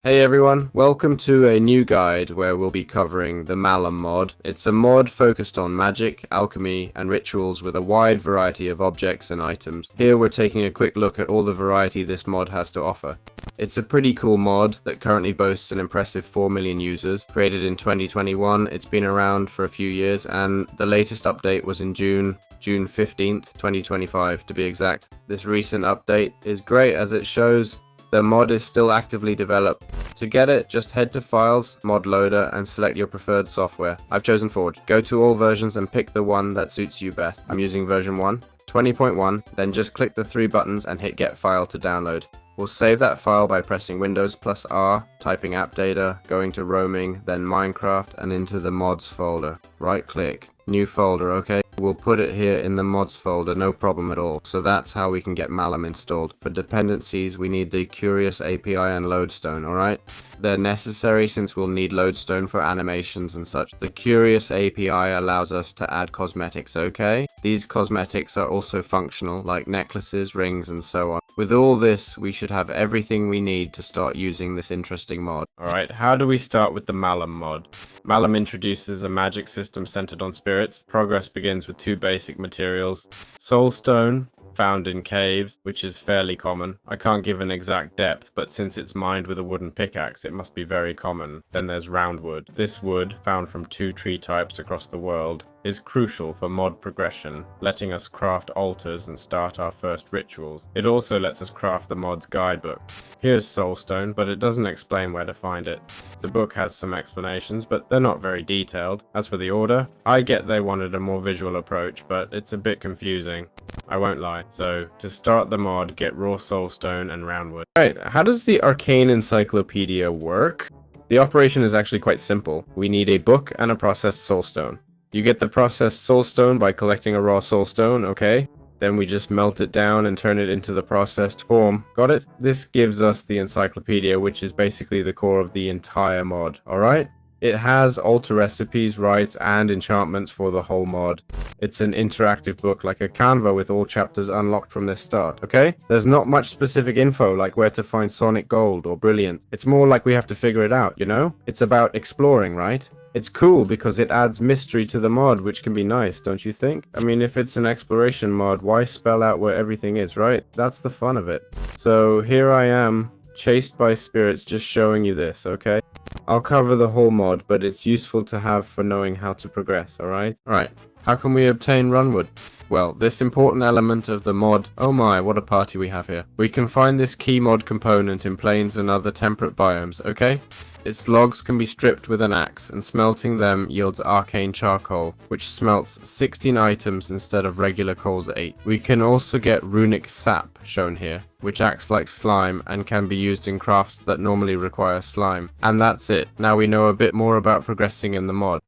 Hey everyone, welcome to a new guide where we'll be covering the Malum mod. It's a mod focused on magic, alchemy, and rituals with a wide variety of objects and items. Here we're taking a quick look at all the variety this mod has to offer. It's a pretty cool mod that currently boasts an impressive 4 million users. Created in 2021, it's been around for a few years, and the latest update was in June 15th, 2025 to be exact. This recent update is great as it shows the mod is still actively developed. To get it, just head to Files, Mod Loader, and select your preferred software. I've chosen Forge. Go to all versions and pick the one that suits you best. I'm using version 1, 20.1, then just click the 3 buttons and hit Get File to download. We'll save that file by pressing Windows plus R, typing app data, going to roaming, then Minecraft, and into the mods folder. Right click, new folder, okay? We'll put it here in the mods folder, no problem at all. So that's how we can get Malum installed. For dependencies, we need the Curious API and Lodestone, alright? They're necessary since we'll need Lodestone for animations and such. The Curious API allows us to add cosmetics, okay? These cosmetics are also functional, like necklaces, rings, and so on. With all this, we should have everything we need to start using this interesting mod. Alright, how do we start with the Malum mod? Malum introduces a magic system centered on spirits. Progress begins with 2 basic materials. Soulstone, found in caves, which is fairly common. I can't give an exact depth, but since it's mined with a wooden pickaxe, it must be very common. Then there's roundwood. This wood, found from 2 tree types across the world, is crucial for mod progression, letting us craft altars and start our first rituals. It also lets us craft the mod's guidebook. Here's soulstone, but it doesn't explain where to find it. The book has some explanations, but they're not very detailed. As for the order, I get they wanted a more visual approach, but it's a bit confusing. I won't lie. So, to start the mod, get raw soulstone and roundwood. Right, how does the Arcane encyclopedia work? The operation is actually quite simple. We need a book and a processed soulstone. You get the processed soulstone by collecting a raw soulstone, okay? Then we just melt it down and turn it into the processed form. Got it? This gives us the encyclopedia, which is basically the core of the entire mod, alright? It has altar recipes, rites, and enchantments for the whole mod. It's an interactive book like a Canva with all chapters unlocked from the start, okay? There's not much specific info like where to find Sonic Gold or Brilliant. It's more like we have to figure it out, you know? It's about exploring, right? It's cool because it adds mystery to the mod, which can be nice, don't you think? I mean, if it's an exploration mod, why spell out where everything is, right? That's the fun of it. So here I am, chased by spirits, just showing you this, okay? I'll cover the whole mod, but it's useful to have for knowing how to progress, alright? Alright, how can we obtain runwood? Well, this important element of the mod, oh my, what a party we have here. We can find this key mod component in plains and other temperate biomes, okay? Its logs can be stripped with an axe, and smelting them yields arcane charcoal, which smelts 16 items instead of regular coal's 8. We can also get runic sap, shown here, which acts like slime and can be used in crafts that normally require slime. And that's it. Now we know a bit more about progressing in the mod.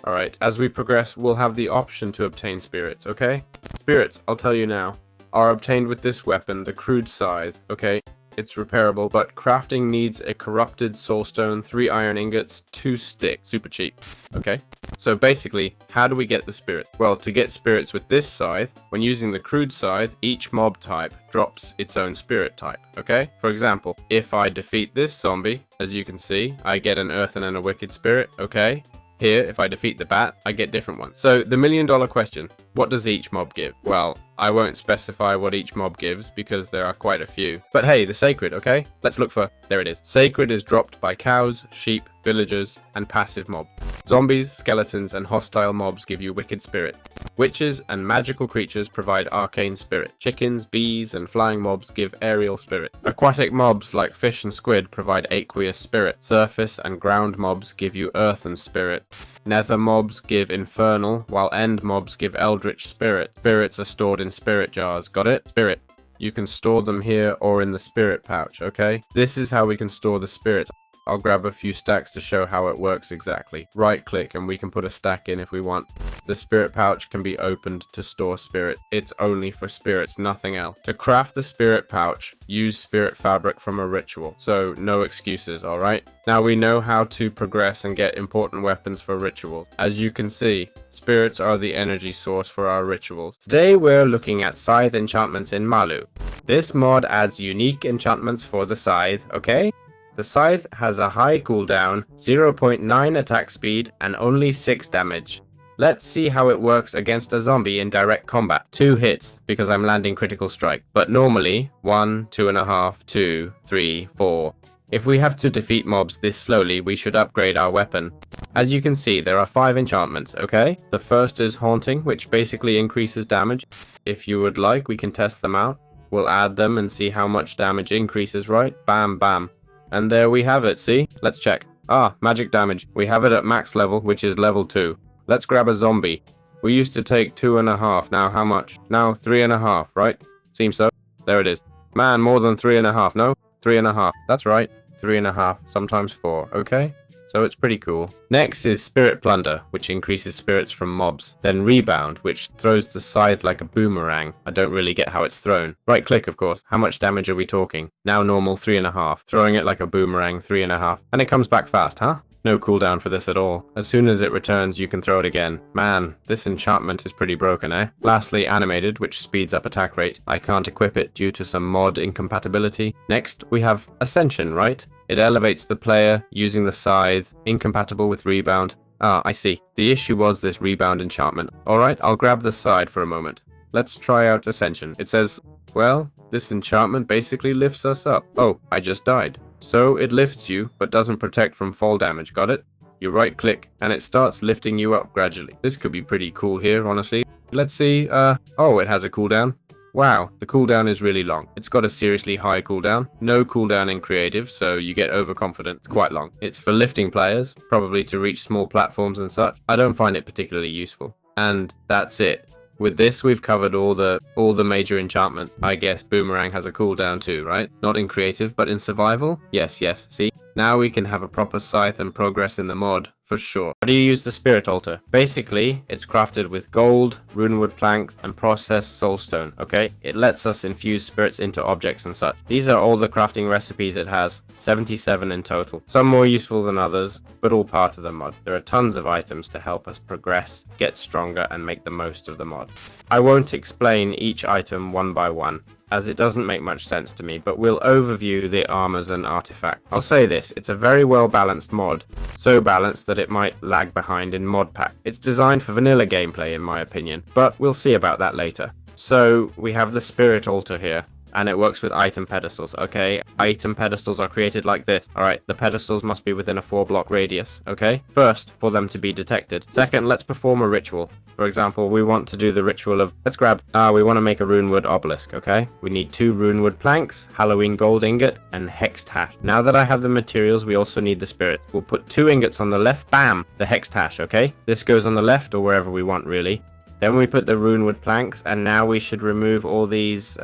Alright, as we progress, we'll have the option to obtain spirits, okay? Spirits, I'll tell you now, are obtained with this weapon, the crude scythe, okay? It's repairable, but crafting needs a corrupted soulstone, 3 iron ingots, 2 sticks. Super cheap. Okay? So basically, how do we get the spirit? Well, to get spirits with this scythe, when using the crude scythe, each mob type drops its own spirit type. Okay? For example, if I defeat this zombie, as you can see, I get an earthen and a wicked spirit. Okay? Here, if I defeat the bat, I get different ones. So, the million-dollar question, what does each mob give? Well, I won't specify what each mob gives, because there are quite a few. But hey, the sacred, okay? Let's look for, there it is. Sacred is dropped by cows, sheep, villagers, and passive mob. Zombies, skeletons, and hostile mobs give you wicked spirit. Witches and magical creatures provide arcane spirit. Chickens, bees, and flying mobs give aerial spirit. Aquatic mobs like fish and squid provide aqueous spirit. Surface and ground mobs give you earthen spirit. Nether mobs give infernal, while end mobs give eldritch spirit. Spirits are stored in spirit jars. Got it? Spirit. You can store them here or in the spirit pouch, okay? This is how we can store the spirits. I'll grab a few stacks to show how it works exactly. Right click and we can put a stack in if we want. The spirit pouch can be opened to store spirit. It's only for spirits, nothing else. To craft the spirit pouch, use spirit fabric from a ritual. So no excuses, alright? Now we know how to progress and get important weapons for rituals. As you can see, spirits are the energy source for our rituals. Today we're looking at Scythe enchantments in Malum. This mod adds unique enchantments for the Scythe, okay? The Scythe has a high cooldown, 0.9 attack speed, and only 6 damage. Let's see how it works against a zombie in direct combat. 2 hits, because I'm landing critical strike. But normally, 1, 2.5, 2, 3, 4. If we have to defeat mobs this slowly, we should upgrade our weapon. As you can see, there are 5 enchantments, okay? The first is Haunting, which basically increases damage. If you would like, we can test them out. We'll add them and see how much damage increases, right? Bam, bam. And there we have it, see? Let's check. Ah, magic damage. We have it at max level, which is level 2. Let's grab a zombie. We used to take 2.5, now how much? Now 3.5, right? Seems so. There it is. Man, more than 3.5, no? 3.5. That's right. 3.5, sometimes 4, okay? So it's pretty cool. Next is Spirit Plunder, which increases spirits from mobs. Then Rebound, which throws the Scythe like a boomerang. I don't really get how it's thrown. Right click, of course. How much damage are we talking? Now normal, 3.5. Throwing it like a boomerang, 3.5. And it comes back fast, huh? No cooldown for this at all. As soon as it returns, you can throw it again. Man, this enchantment is pretty broken, eh? Lastly, Animated, which speeds up attack rate. I can't equip it due to some mod incompatibility. Next, we have Ascension, right? It elevates the player using the Scythe, incompatible with Rebound. Ah, I see. The issue was this Rebound enchantment. Alright, I'll grab the side for a moment. Let's try out Ascension. It says, well, this enchantment basically lifts us up. Oh, I just died. So it lifts you, but doesn't protect from fall damage, got it? You right click, and it starts lifting you up gradually. This could be pretty cool here, honestly. Let's see, oh, it has a cooldown. Wow, the cooldown is really long. It's got a seriously high cooldown. No cooldown in creative, so you get overconfident. It's quite long. It's for lifting players, probably to reach small platforms and such. I don't find it particularly useful. And that's it. With this, we've covered all the major enchantments. I guess Boomerang has a cooldown too, right? Not in creative, but in survival? Yes, see? Now we can have a proper Scythe and progress in the mod, for sure. How do you use the Spirit Altar? Basically, it's crafted with gold, runewood planks, and processed soulstone, okay? It lets us infuse spirits into objects and such. These are all the crafting recipes it has, 77 in total. Some more useful than others, but all part of the mod. There are tons of items to help us progress, get stronger, and make the most of the mod. I won't explain each item one by one, as it doesn't make much sense to me, but we'll overview the armors and artifacts. I'll say this, it's a very well balanced mod, so balanced that it might lag behind in mod pack. It's designed for vanilla gameplay in my opinion, but we'll see about that later. So we have the Spirit Altar here, and it works with item pedestals, okay? Item pedestals are created like this. Alright, the pedestals must be within a 4-block radius, okay? First, for them to be detected. Second, let's perform a ritual. For example, we want to do the ritual of, we want to make a runewood obelisk, okay? We need 2 runewood planks, Halloween gold ingot, and hexed hash. Now that I have the materials, we also need the spirit. We'll put 2 ingots on the left, bam, the hexed hash, okay? This goes on the left or wherever we want, really. Then we put the runewood planks, and now we should remove all these,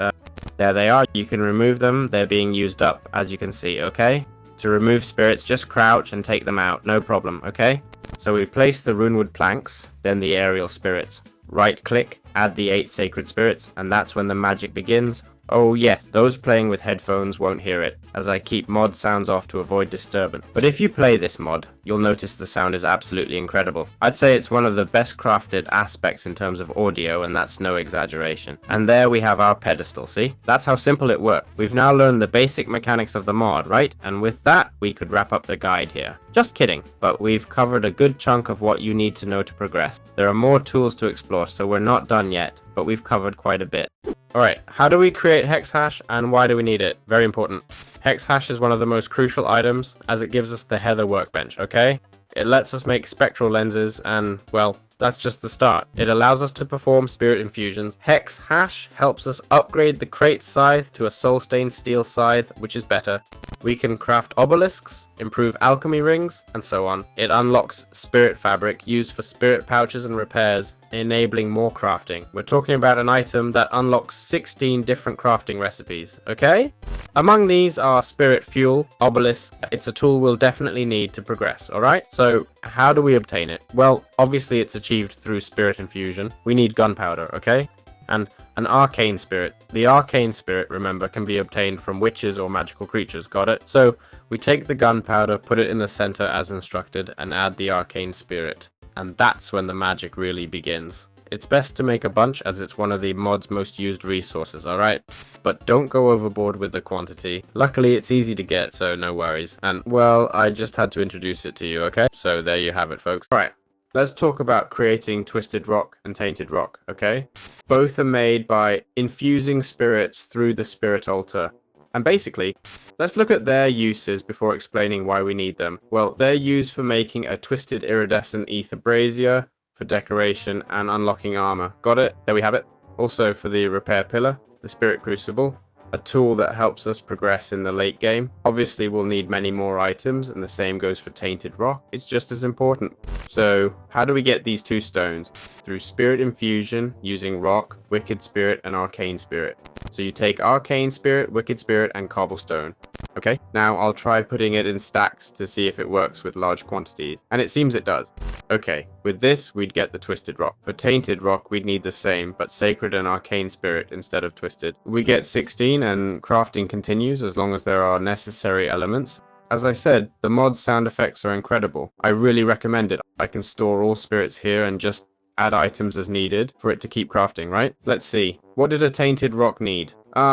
there they are. You can remove them, they're being used up, as you can see, okay? To remove spirits, just crouch and take them out, no problem, okay? So we place the runewood planks, then the aerial spirits. Right click, add the 8 sacred spirits, and that's when the magic begins. Oh yes, those playing with headphones won't hear it, as I keep mod sounds off to avoid disturbance. But if you play this mod, you'll notice the sound is absolutely incredible. I'd say it's one of the best crafted aspects in terms of audio, and that's no exaggeration. And there we have our pedestal, see? That's how simple it works. We've now learned the basic mechanics of the mod, right? And with that, we could wrap up the guide here. Just kidding, but we've covered a good chunk of what you need to know to progress. There are more tools to explore, so we're not done yet, but we've covered quite a bit. Alright, how do we create hex hash and why do we need it? Very important. Hex hash is one of the most crucial items as it gives us the Heather workbench, okay? It lets us make spectral lenses and, well, that's just the start. It allows us to perform spirit infusions. Hex hash helps us upgrade the crate scythe to a soul-stained steel scythe, which is better. We can craft obelisks, improve alchemy rings, and so on. It unlocks spirit fabric used for spirit pouches and repairs, enabling more crafting. We're talking about an item that unlocks 16 different crafting recipes, okay? Among these are spirit fuel, obelisk. It's a tool we'll definitely need to progress, alright? So how do we obtain it? Well, obviously it's achieved through spirit infusion. We need gunpowder, okay? And an arcane spirit. The arcane spirit, remember, can be obtained from witches or magical creatures, got it? So we take the gunpowder, put it in the center as instructed, and add the arcane spirit. And that's when the magic really begins. It's best to make a bunch as it's one of the mod's most used resources, alright? But don't go overboard with the quantity. Luckily, it's easy to get, so no worries. And, well, I just had to introduce it to you, okay? So there you have it, folks. Alright, let's talk about creating twisted rock and tainted rock, okay? Both are made by infusing spirits through the spirit altar. And basically, let's look at their uses before explaining why we need them. Well, they're used for making a twisted iridescent ether brazier, for decoration and unlocking armor. Got it? There we have it. Also for the repair pillar, the spirit crucible, a tool that helps us progress in the late game. Obviously we'll need many more items, and the same goes for tainted rock. It's just as important. So how do we get these two stones? Through spirit infusion using rock, wicked spirit and arcane spirit. So you take arcane spirit, wicked spirit and cobblestone. Okay, now I'll try putting it in stacks to see if it works with large quantities, and it seems it does. Okay, with this we'd get the twisted rock. For tainted rock we'd need the same, but sacred and arcane spirit instead of twisted. We get 16 and crafting continues as long as there are necessary elements. As I said, the mod's sound effects are incredible. I really recommend it. I can store all spirits here and just add items as needed for it to keep crafting, right? Let's see. What did a tainted rock need?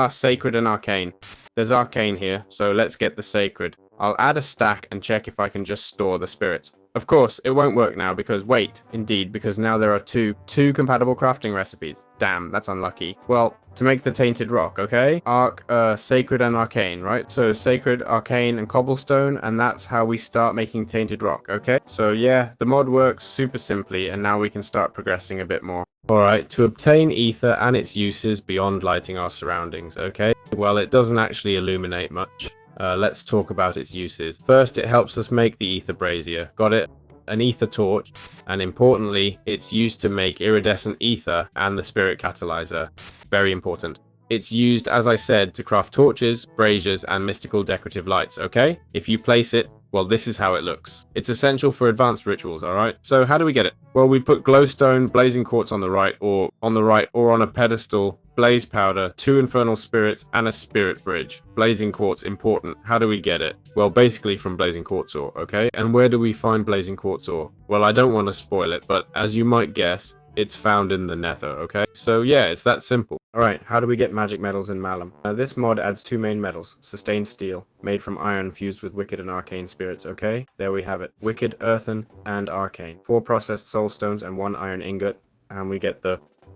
Sacred and arcane. There's arcane here, so let's get the sacred. I'll add a stack and check if I can just store the spirits. Of course, it won't work now because, because now there are two compatible crafting recipes. Damn, that's unlucky. Well, to make the tainted rock, okay? Sacred and arcane, right? So sacred, arcane, and cobblestone, and that's how we start making tainted rock, okay? So yeah, the mod works super simply, and now we can start progressing a bit more. Alright, to obtain ether and its uses beyond lighting our surroundings, okay? Well, it doesn't actually illuminate much. Let's talk about its uses. First, it helps us make the ether brazier. Got it? An ether torch, and importantly, it's used to make iridescent ether and the spirit catalyzer. Very important. It's used, as I said, to craft torches, braziers, and mystical decorative lights, okay? If you place it, well, this is how it looks. It's essential for advanced rituals, alright? So how do we get it? Well, we put glowstone, blazing quartz on the right or on a pedestal, blaze powder, 2 infernal spirits, and a spirit bridge. Blazing quartz, important. How do we get it? Well, basically from blazing quartz ore, okay? And where do we find blazing quartz ore? Well, I don't want to spoil it, but as you might guess, it's found in the nether, okay? So yeah, it's that simple. Alright, how do we get magic metals in Malum? This mod adds 2 main metals. Sustained steel, made from iron fused with wicked and arcane spirits, okay? There we have it. Wicked, earthen, and arcane. 4 processed soul stones and 1 iron ingot, and we get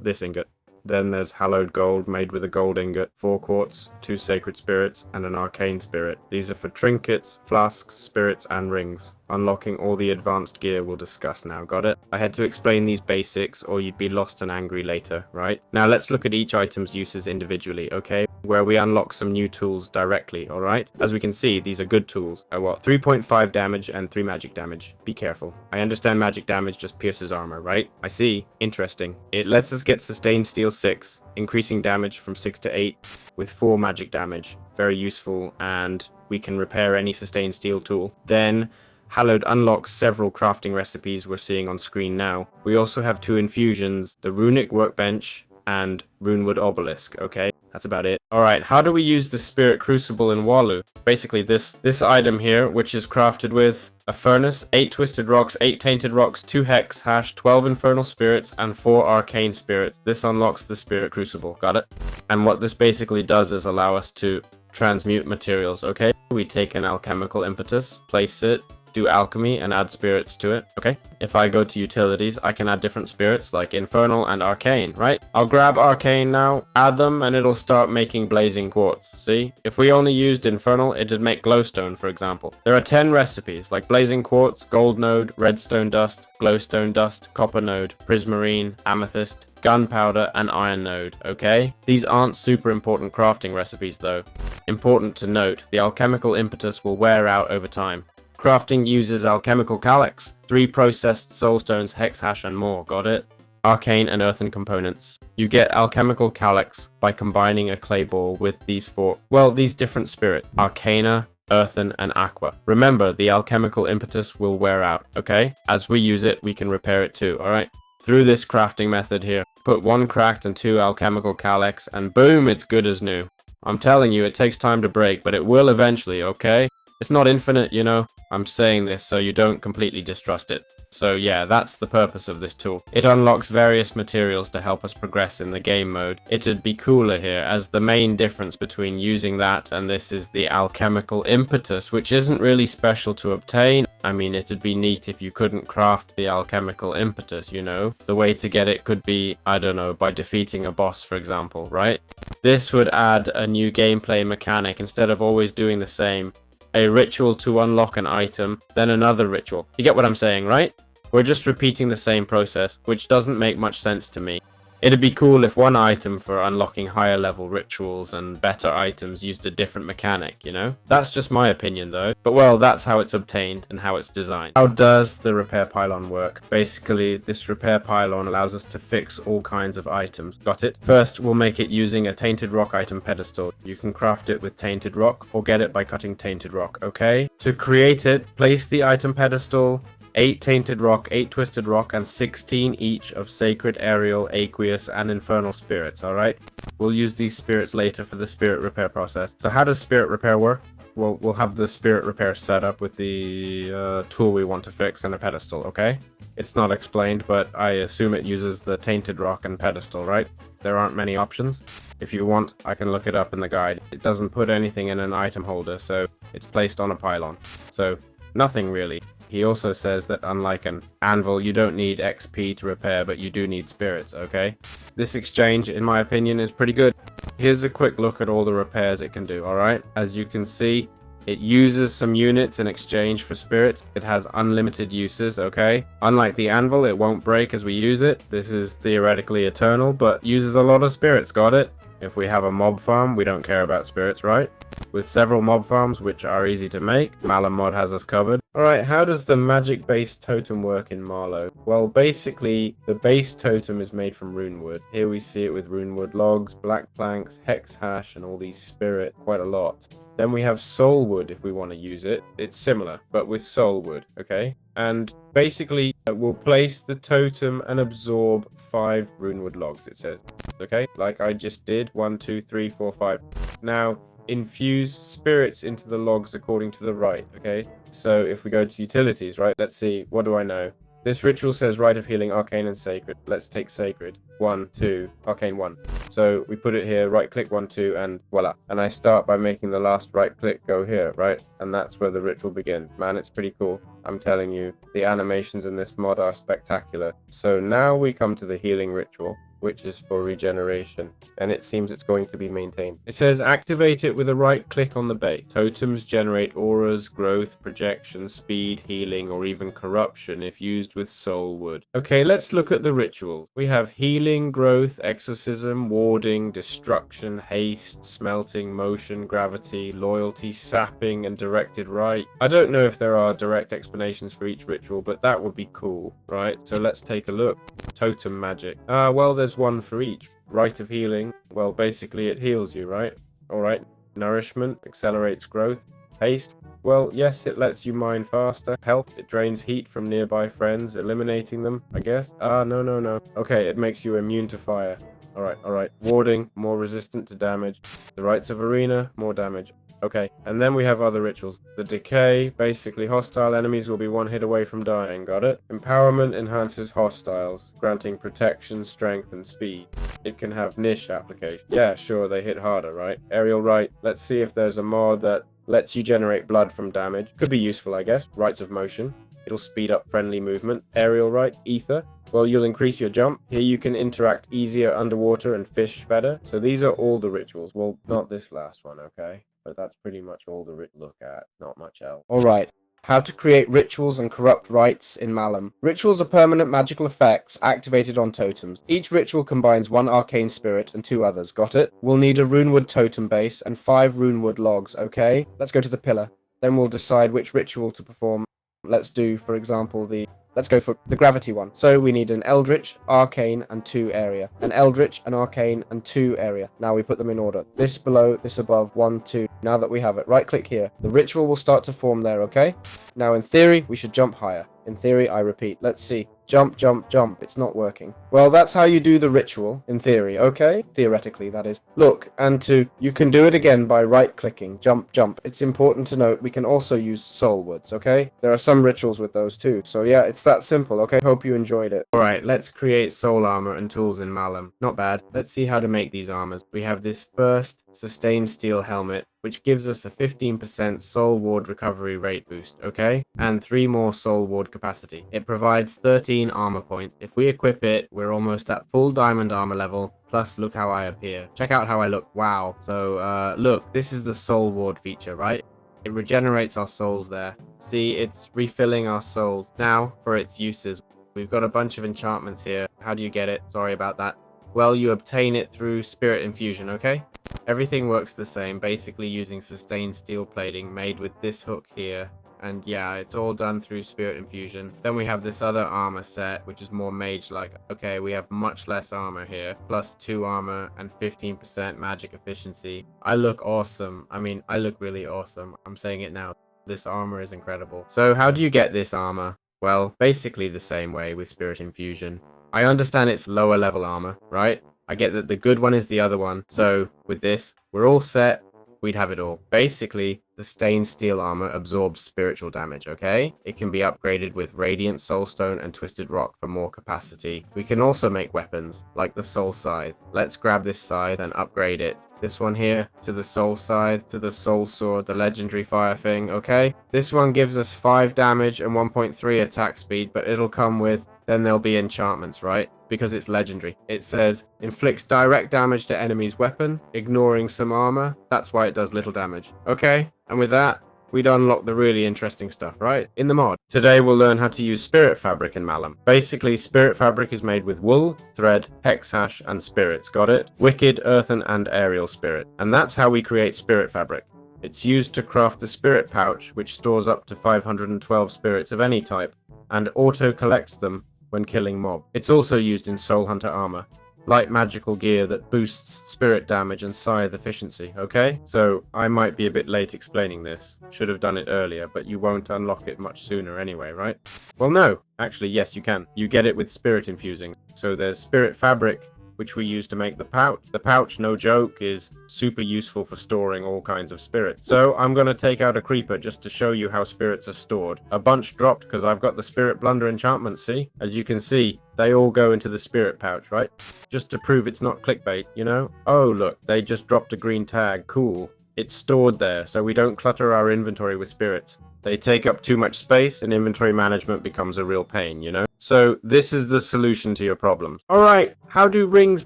this ingot. Then there's hallowed gold made with a gold ingot, 4 quartz, 2 sacred spirits, and an arcane spirit. These are for trinkets, flasks, spirits, and rings. Unlocking all the advanced gear we'll discuss now, got it? I had to explain these basics or you'd be lost and angry later, right? Now let's look at each item's uses individually, okay? Where we unlock some new tools directly, alright? As we can see, these are good tools. 3.5 damage and 3 magic damage. Be careful. I understand magic damage just pierces armor, right? I see. Interesting. It lets us get sustained steel 6, increasing damage from 6 to 8 with 4 magic damage. Very useful, and we can repair any sustained steel tool. Then Hallowed unlocks several crafting recipes we're seeing on screen now. We also have 2 infusions, the runic workbench and runewood obelisk, okay? That's about it. Alright, how do we use the spirit crucible in Walu? Basically this item here, which is crafted with a furnace, 8 twisted rocks, 8 tainted rocks, 2 hex hash, 12 infernal spirits, and 4 arcane spirits. This unlocks the spirit crucible, got it? And what this basically does is allow us to transmute materials, okay? We take an alchemical impetus, place it, do alchemy, and add spirits to it, okay? If I go to utilities, I can add different spirits like infernal and arcane, right? I'll grab arcane now, add them, and it'll start making blazing quartz, see? If we only used infernal, it'd make glowstone, for example. There are 10 recipes like blazing quartz, gold node, redstone dust, glowstone dust, copper node, prismarine, amethyst, gunpowder, and iron node, okay? These aren't super important crafting recipes though. Important to note, the alchemical impetus will wear out over time. Crafting uses alchemical calyx, 3 processed soulstones, hex hash, and more, got it? Arcane and earthen components. You get alchemical calyx by combining a clay ball with these different spirits, arcana, earthen, and aqua. Remember, the alchemical impetus will wear out, okay? As we use it, we can repair it too, alright? Through this crafting method here, put 1 cracked and 2 alchemical calyx, and boom, it's good as new. I'm telling you, it takes time to break, but it will eventually, okay? It's not infinite, you know. I'm saying this so you don't completely distrust it. So yeah, that's the purpose of this tool. It unlocks various materials to help us progress in the game mode. It'd be cooler here, as the main difference between using that and this is the alchemical impetus, which isn't really special to obtain. I mean, it'd be neat if you couldn't craft the alchemical impetus, you know? The way to get it could be, I don't know, by defeating a boss, for example, right? This would add a new gameplay mechanic instead of always doing the same. A ritual to unlock an item, then another ritual. You get what I'm saying, right? We're just repeating the same process, which doesn't make much sense to me. It'd be cool if one item for unlocking higher level rituals and better items used a different mechanic, you know? That's just my opinion though. But well, that's how it's obtained and how it's designed. How does the repair pylon work? Basically, this repair pylon allows us to fix all kinds of items. Got it? First, we'll make it using a tainted rock item pedestal. You can craft it with tainted rock or get it by cutting tainted rock, okay? To create it, place the item pedestal, 8 tainted rock, 8 twisted rock, and 16 each of sacred, aerial, aqueous, and infernal spirits, alright? We'll use these spirits later for the spirit repair process. So how does spirit repair work? Well, we'll have the spirit repair set up with the tool we want to fix and a pedestal, okay? It's not explained, but I assume it uses the tainted rock and pedestal, right? There aren't many options. If you want, I can look it up in the guide. It doesn't put anything in an item holder, so it's placed on a pylon. So, nothing really. He also says that unlike an anvil, you don't need XP to repair, but you do need spirits, okay? This exchange, in my opinion, is pretty good. Here's a quick look at all the repairs it can do, alright? As you can see, it uses some units in exchange for spirits. It has unlimited uses, okay? Unlike the anvil, it won't break as we use it. This is theoretically eternal, but uses a lot of spirits, got it? If we have a mob farm, we don't care about spirits, right? With several mob farms, which are easy to make, Malum mod has us covered. Alright, how does the magic-based totem work in Marlow? Well, basically, the base totem is made from runewood. Here we see it with runewood logs, black planks, hex hash, and all these spirit, quite a lot. Then we have soul wood if we want to use it. It's similar, but with soul wood, okay? And basically, we'll place the totem and absorb 5 runewood logs, it says. Okay, like I just did. 1, 2, 3, 4, 5. Now, infuse spirits into the logs according to the rite, okay? So if we go to utilities, right, let's see, what do I know? This ritual says Rite of Healing, Arcane, and Sacred. Let's take Sacred. 1, 2, Arcane 1. So we put it here, right click 1, 2, and voila. And I start by making the last right click go here, right? And that's where the ritual begins. Man, it's pretty cool. I'm telling you, the animations in this mod are spectacular. So now we come to the healing ritual, which is for regeneration, and it seems it's going to be maintained. It says activate it with a right click on the base. Totems generate auras, growth, projection, speed, healing, or even corruption if used with soul wood. Okay, let's look at the rituals. We have healing, growth, exorcism, warding, destruction, haste, smelting, motion, gravity, loyalty, sapping, and directed rite. I don't know if there are direct explanations for each ritual, but that would be cool, right? So let's take a look. Totem magic. Well, there's one for each. Rite of healing. Well, basically it heals you, right? Alright. Nourishment. Accelerates growth. Haste. Well, yes, it lets you mine faster. Health. It drains heat from nearby friends, eliminating them, I guess. No. Okay, it makes you immune to fire. Alright. Warding. More resistant to damage. The rites of arena. More damage. Okay, and then we have other rituals. The decay, basically hostile enemies will be one hit away from dying, got it? Empowerment enhances hostiles, granting protection, strength, and speed. It can have niche application. Yeah, sure, they hit harder, right? Aerial rite, let's see if there's a mod that lets you generate blood from damage. Could be useful, I guess. Rites of motion. It'll speed up friendly movement. Aerial rite, ether. Well, you'll increase your jump. Here you can interact easier underwater and fish better. So these are all the rituals. Well, not this last one, okay? But that's pretty much all the look at, not much else. Alright, how to create rituals and corrupt rites in Malum. Rituals are permanent magical effects activated on totems. Each ritual combines 1 arcane spirit and 2 others, got it? We'll need a runewood totem base and 5 runewood logs, okay? Let's go to the pillar. Then we'll decide which ritual to perform. Let's do, for example, let's go for the gravity one. So we need an eldritch, arcane, and 2 area. An eldritch, an arcane, and 2 area. Now we put them in order. This below, this above, 1, 2. Now that we have it, right click here. The ritual will start to form there, okay? Now in theory, we should jump higher. In theory, I repeat. Let's see. Jump, jump, jump. It's not working. Well, that's how you do the ritual, in theory, okay? Theoretically, that is. Look, and you can do it again by right-clicking. Jump, jump. It's important to note we can also use soul woods, okay? There are some rituals with those too. So yeah, it's that simple, okay? Hope you enjoyed it. Alright, let's create soul armor and tools in Malum. Not bad. Let's see how to make these armors. We have this first sustained steel helmet, which gives us a 15% soul ward recovery rate boost, okay? And 3 more soul ward capacity. It provides 13 armor points. If we equip it, we're almost at full diamond armor level. Plus, look how I appear. Check out how I look. Wow. So, look, this is the soul ward feature, right? It regenerates our souls there. See, it's refilling our souls. Now, for its uses. We've got a bunch of enchantments here. How do you get it? Sorry about that. Well, you obtain it through spirit infusion, okay? Everything works the same, basically using sustained steel plating made with this hook here. And yeah, it's all done through spirit infusion. Then we have this other armor set, which is more mage-like. Okay, we have much less armor here, plus 2 armor and 15% magic efficiency. I look awesome. I mean, I look really awesome. I'm saying it now. This armor is incredible. So how do you get this armor? Well, basically the same way with spirit infusion. I understand it's lower level armor, right? I get that the good one is the other one. So with this, we're all set. We'd have it all. Basically, the stained steel armor absorbs spiritual damage, okay? It can be upgraded with radiant soulstone and twisted rock for more capacity. We can also make weapons, like the soul scythe. Let's grab this scythe and upgrade it. This one here, to the soul scythe, to the soul sword, the legendary fire thing, okay? This one gives us 5 damage and 1.3 attack speed, but it'll come with, then there'll be enchantments, right? Because it's legendary. It says, inflicts direct damage to enemy's weapon, ignoring some armor. That's why it does little damage. Okay, and with that, we'd unlock the really interesting stuff, right? In the mod. Today we'll learn how to use spirit fabric in Malum. Basically, spirit fabric is made with wool, thread, hex hash, and spirits, got it? Wicked, earthen, and aerial spirit. And that's how we create spirit fabric. It's used to craft the spirit pouch, which stores up to 512 spirits of any type, and auto-collects them when killing mob. It's also used in Soul Hunter armor, light magical gear that boosts spirit damage and scythe efficiency, okay? So, I might be a bit late explaining this. Should have done it earlier, but you won't unlock it much sooner anyway, right? Well, no. Actually, yes, you can. You get it with spirit infusing. So there's spirit fabric, which we use to make the pouch. The pouch, no joke, is super useful for storing all kinds of spirits. So I'm going to take out a creeper just to show you how spirits are stored. A bunch dropped because I've got the spirit blunder enchantment, see? As you can see, they all go into the spirit pouch, right? Just to prove it's not clickbait, you know? Oh, look, they just dropped a green tag. Cool. It's stored there, so we don't clutter our inventory with spirits. They take up too much space and inventory management becomes a real pain, you know? So this is the solution to your problems. Alright, how do rings,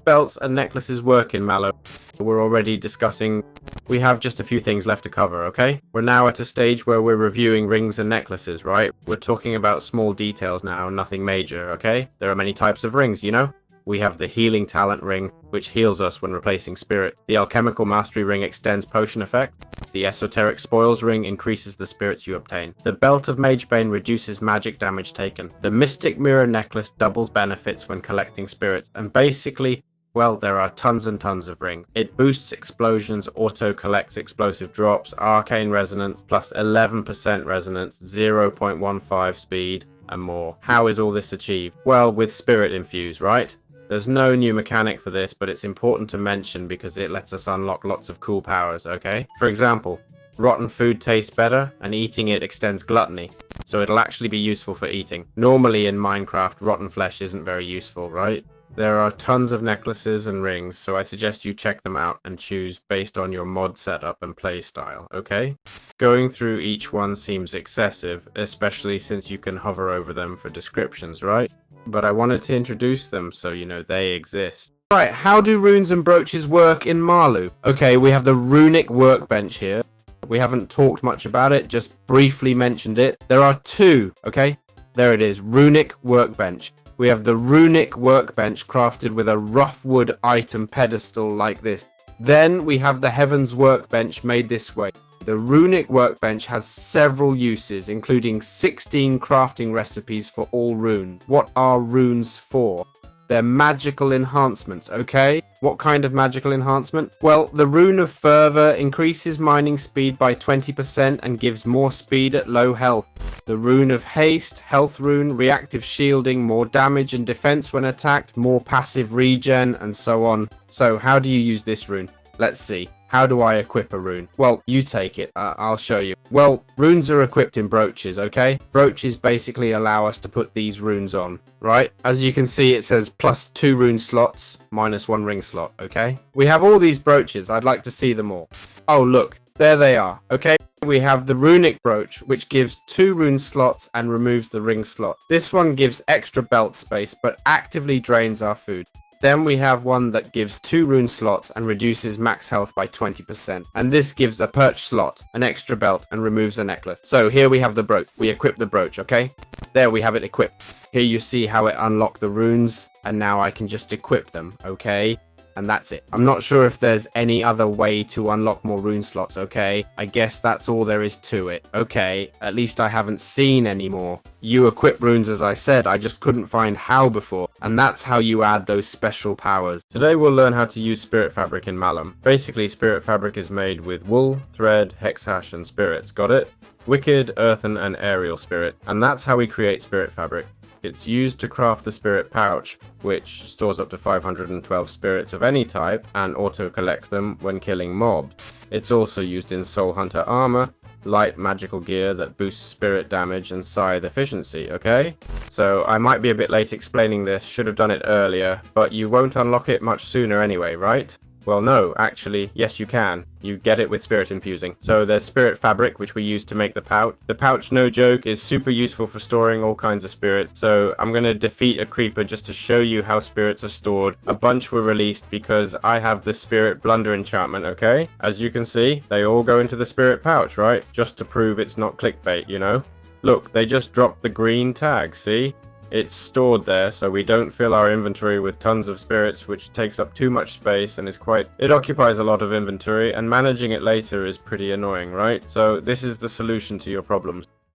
belts, and necklaces work in Malum? We're already discussing. We have just a few things left to cover, okay? We're now at a stage where we're reviewing rings and necklaces, right? We're talking about small details now, nothing major, okay? There are many types of rings, you know? We have the healing talent ring, which heals us when replacing spirit. The alchemical mastery ring extends potion effect. The esoteric spoils ring increases the spirits you obtain. The belt of Magebane reduces magic damage taken. The mystic mirror necklace doubles benefits when collecting spirits. And basically, well, there are tons and tons of rings. It boosts explosions, auto-collects explosive drops, arcane resonance, plus 11% resonance, 0.15 speed, and more. How is all this achieved? Well, with spirit infuse, right? There's no new mechanic for this, but it's important to mention because it lets us unlock lots of cool powers, okay? For example, rotten food tastes better, and eating it extends gluttony, so it'll actually be useful for eating. Normally in Minecraft, rotten flesh isn't very useful, right? There are tons of necklaces and rings, so I suggest you check them out and choose based on your mod setup and playstyle, okay? Going through each one seems excessive, especially since you can hover over them for descriptions, right? But I wanted to introduce them so you know they exist. Right, how do runes and brooches work in Malum? Okay, we have the runic workbench here. We haven't talked much about it, just briefly mentioned it. There are 2, okay? There it is, runic workbench. We have the runic workbench crafted with a rough wood item pedestal like this. Then we have the heavens workbench made this way. The runic workbench has several uses, including 16 crafting recipes for all runes. What are runes for? They're magical enhancements, okay? What kind of magical enhancement? Well, the Rune of Fervor increases mining speed by 20% and gives more speed at low health. The Rune of Haste, health rune, reactive shielding, more damage and defense when attacked, more passive regen, and so on. So how do you use this rune? Let's see. How do I equip a rune? Well, you take it. I'll show you. Well, runes are equipped in brooches, okay? Brooches basically allow us to put these runes on, right? As you can see, it says +2 rune slots, -1 ring slot, okay? We have all these brooches. I'd like to see them all. Oh, look. There they are, okay? We have the runic brooch, which gives 2 rune slots and removes the ring slot. This one gives extra belt space, but actively drains our food. Then we have one that gives 2 rune slots and reduces max health by 20%. And this gives a perch slot, an extra belt, and removes a necklace. So here we have the brooch. We equip the brooch, okay? There we have it equipped. Here you see how it unlocked the runes, and now I can just equip them, okay? And that's it. I'm not sure if there's any other way to unlock more rune slots, okay? I guess that's all there is to it. Okay, at least I haven't seen any more. You equip runes as I said, I just couldn't find how before. And that's how you add those special powers. Today we'll learn how to use spirit fabric in Malum. Basically, spirit fabric is made with wool, thread, hex hash, and spirits. Got it? Wicked, earthen, and aerial spirit. And that's how we create spirit fabric. It's used to craft the spirit pouch, which stores up to 512 spirits of any type and auto-collects them when killing mobs. It's also used in Soul Hunter armor, light magical gear that boosts spirit damage and scythe efficiency, okay? So I might be a bit late explaining this, should have done it earlier, but you won't unlock it much sooner anyway, right? Well, no, actually, yes you can. You get it with spirit infusing. So there's spirit fabric, which we use to make the pouch. The pouch, no joke, is super useful for storing all kinds of spirits. So I'm going to defeat a creeper just to show you how spirits are stored. A bunch were released because I have the spirit blunder enchantment, okay? As you can see, they all go into the spirit pouch, right? Just to prove it's not clickbait, you know? Look, they just dropped the green tag, see? It's stored there, so we don't fill our inventory with tons of spirits, which takes up too much space and it occupies a lot of inventory, and managing it later is pretty annoying, right? So this is the solution to your problems.